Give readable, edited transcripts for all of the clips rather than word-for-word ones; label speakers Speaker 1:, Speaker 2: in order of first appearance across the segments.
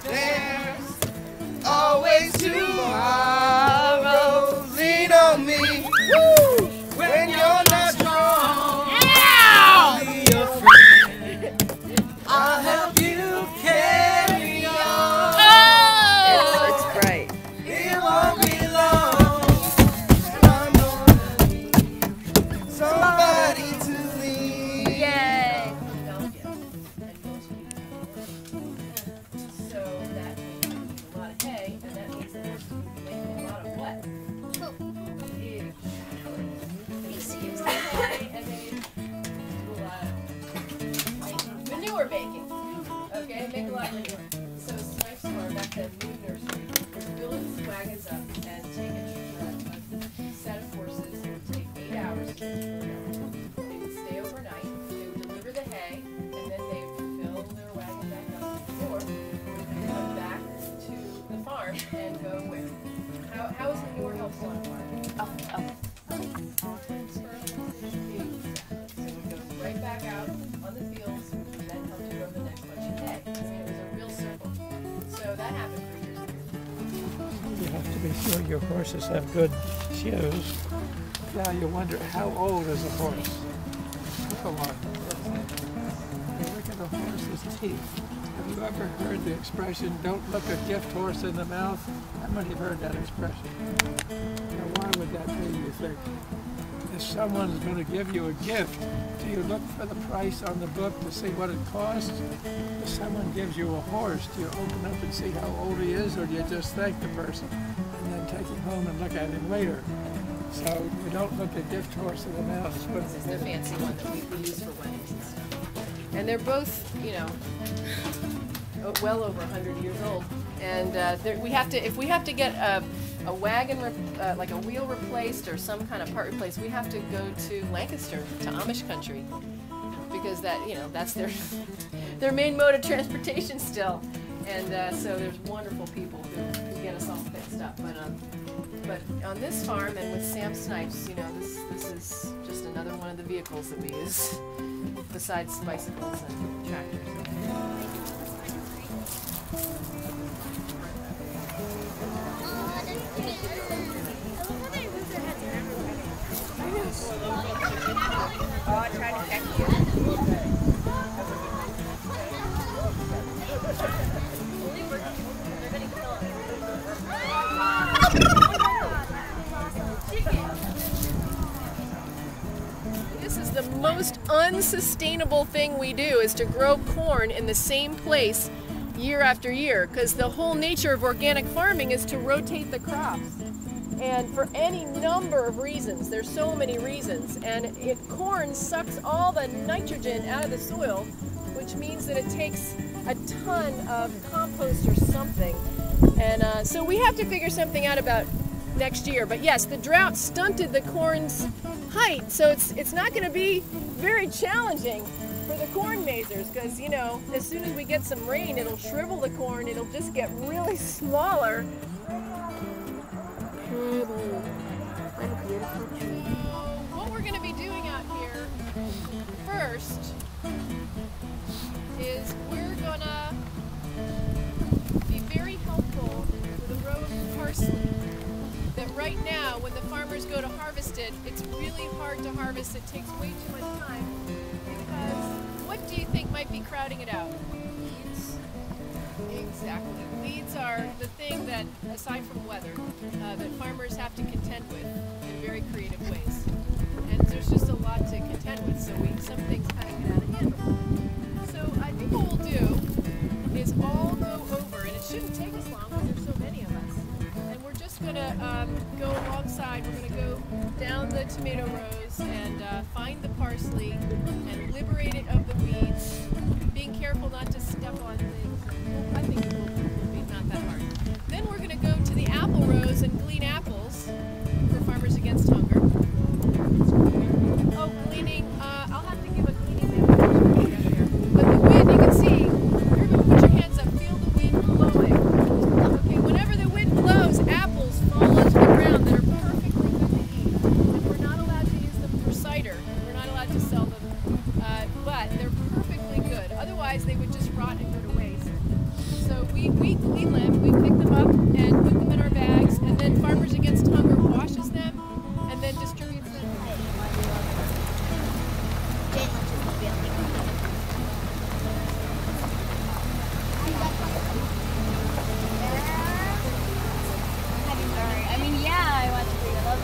Speaker 1: There's always tomorrow. Lean on me. Woo! When you're not strong, I'll be your friend. I'll help you carry on.
Speaker 2: Oh, that's great.
Speaker 1: It won't be long. I'm gonna need somebody to lean.
Speaker 2: Yay.
Speaker 3: So that means a lot of hay, and that means that we're making a lot of what? And they do a lot of manure baking. Okay, make a lot of manure. So Snipes Farm, back to new nursery, fill its wagons up and take a set of horses. It would take 8 hours. They would stay overnight. They would deliver the hay, and then they would fill their wagon back up with manure and come back to the farm and go where? How is manure helpful on a farm? So we go right back out on the fields and then help you grow the next bunch of hay. I mean, it was a real circle. So that happened for years and years.
Speaker 4: You have to be sure your horses have good shoes. Now you wonder, how old is a horse? Come on. You look at a horse's teeth. Have you ever heard the expression, don't look a gift horse in the mouth? How many have heard that expression? Now why would that be, you think? If someone's going to give you a gift, do you look for the price on the book to see what it costs? If someone gives you a horse, do you open up and see how old he is, or do you just thank the person and then take him home and look at him later? So you don't look a gift horse in the mouth.
Speaker 3: This is the fancy one that we use for weddings and stuff. And they're both, you know, well over 100 years old. And we have to, if we have to get a wagon, like a wheel replaced or some kind of part replaced, we have to go to Lancaster, to Amish country, because that, you know, that's their main mode of transportation still. And so there's wonderful people who get us all fixed up. But on this farm and with Sam Snipes, you know, this is just another one of the vehicles that we use, besides bicycles and tractors.
Speaker 2: Oh, I tried to catch you.
Speaker 3: This is the most unsustainable thing we do, is to grow corn in the same place year after year, because the whole nature of organic farming is to rotate the crops. And for any number of reasons, there's so many reasons, and corn sucks all the nitrogen out of the soil, which means that it takes a ton of compost or something. And so we have to figure something out about next year. But yes, the drought stunted the corn's height, so it's not going to be very challenging for the corn mazers, because, you know, as soon as we get some rain, it'll shrivel the corn, it'll just get really smaller. What we're going to be doing out here first is we're going to be very helpful with a row of parsley that right now, when the farmers go to harvest it, it's really hard to harvest. It takes way too much time, because what do you think might be crowding it out? Weeds. Exactly. Weeds are the thing that, aside from weather, that farmers have to contend with in very creative ways. And there's just a lot to contend with, so some things kind of get out of hand. So I think what we'll do is all go over, and it shouldn't take us long because there's so many of us. And we're just going to go alongside. We're going to go down the tomato rows and find the parsley and liberate it of the weeds, being careful not to step on things. I think it will be not that hard. Then we're going to go to the apple rows and glean apples for Farmers Against Hunger. Oh, gleaning, I'll have to give a gleaning demonstration right here. But the wind, you can see, everybody put your hands up, feel the wind blowing. Okay, whenever the wind blows, apples fall onto the ground that are perfectly good to eat. And we're not allowed to use them for cider. We're not allowed to sell them, but they're perfectly good. Otherwise, otherwise they would just rot and go to waste. So we pick them up and put them in our bags, and then Farmers Against Hunger washes them and then distributes them.
Speaker 2: I mean, yeah, I watched the other.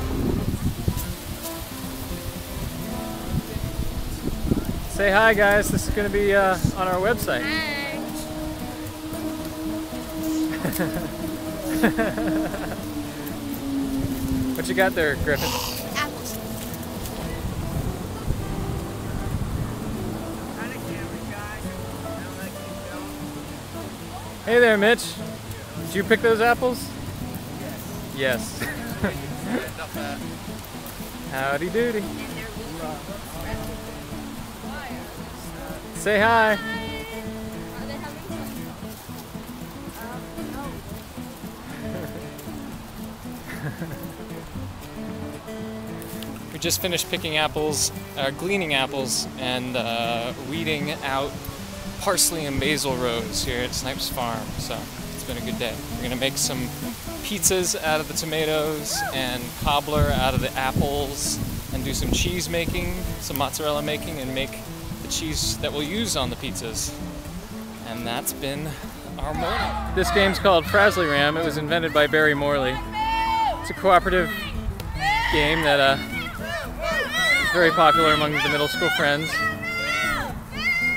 Speaker 5: Say hi, guys. This is going to be on our website.
Speaker 2: Hi.
Speaker 5: What you got there, Griffin?
Speaker 2: Apples.
Speaker 5: Hey there, Mitch. Did you pick those apples? Yes. Howdy doody. Say hi.
Speaker 2: Are they having fun?
Speaker 5: We just finished picking apples, gleaning apples, and weeding out parsley and basil rows here at Snipes Farm. So it's been a good day. We're gonna make some pizzas out of the tomatoes and cobbler out of the apples, and do some cheese making, some mozzarella making, and make the cheese that we'll use on the pizzas. And that's been our morning. This game's called Frazzly Ram. It was invented by Barry Morley. It's a cooperative game that is very popular among the middle school friends.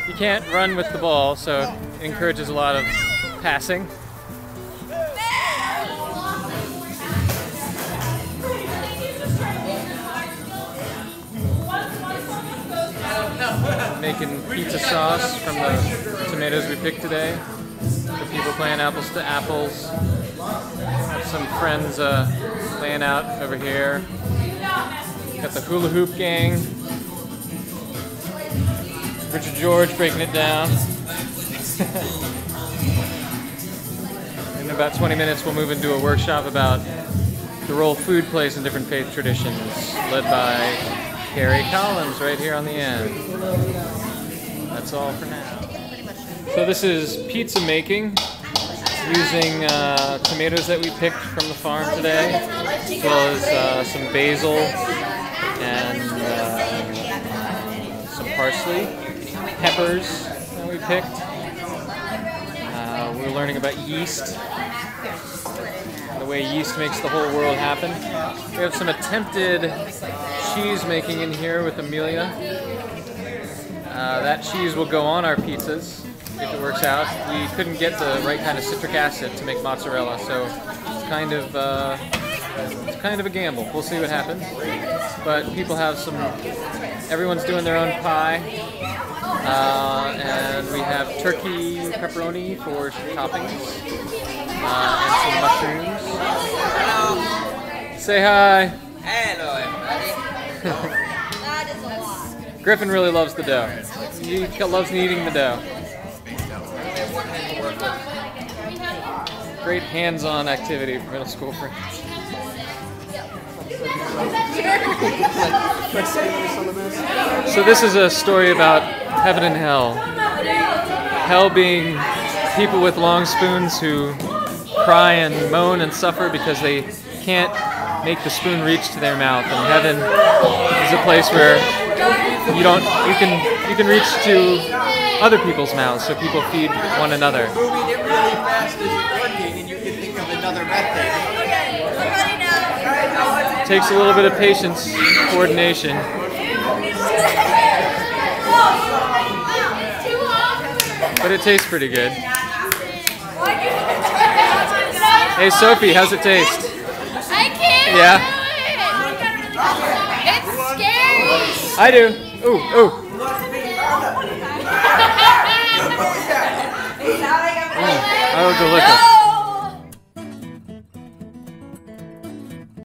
Speaker 5: You can't run with the ball, so it encourages a lot of passing. Making pizza sauce from the tomatoes we picked today. The people playing apples to apples. Have some friends laying out over here. Got the hula hoop gang. Richard George breaking it down. In about 20 minutes we'll move into a workshop about the role food plays in different faith traditions, led by Gary Collins right here on the end. That's all for now. So this is pizza making using tomatoes that we picked from the farm today, as well as some basil and some parsley, peppers that we picked. We're learning about yeast, the way yeast makes the whole world happen. We have some attempted cheese making in here with Amelia. That cheese will go on our pizzas if it works out. We couldn't get the right kind of citric acid to make mozzarella, so it's kind of a gamble. We'll see what happens. But people have some, everyone's doing their own pie. And we have turkey pepperoni for some toppings. And some mushrooms. Say hi.
Speaker 1: Hello, everybody.
Speaker 5: Griffin really loves the dough. He loves eating the dough. Great hands-on activity for middle school friends. So this is a story about heaven and hell. Hell being people with long spoons who cry and moan and suffer because they can't make the spoon reach to their mouth. And heaven is a place where you can reach to other people's mouths, so people feed one another.
Speaker 1: Moving it really fast isn't working, and you can think of another method.
Speaker 5: It takes a little bit of patience, coordination. But it tastes pretty good. Hey Sophie, how's it taste?
Speaker 2: I can't
Speaker 5: Yeah?
Speaker 2: do it. It's scary.
Speaker 5: I do. Ooh, ooh. Oh, delicious.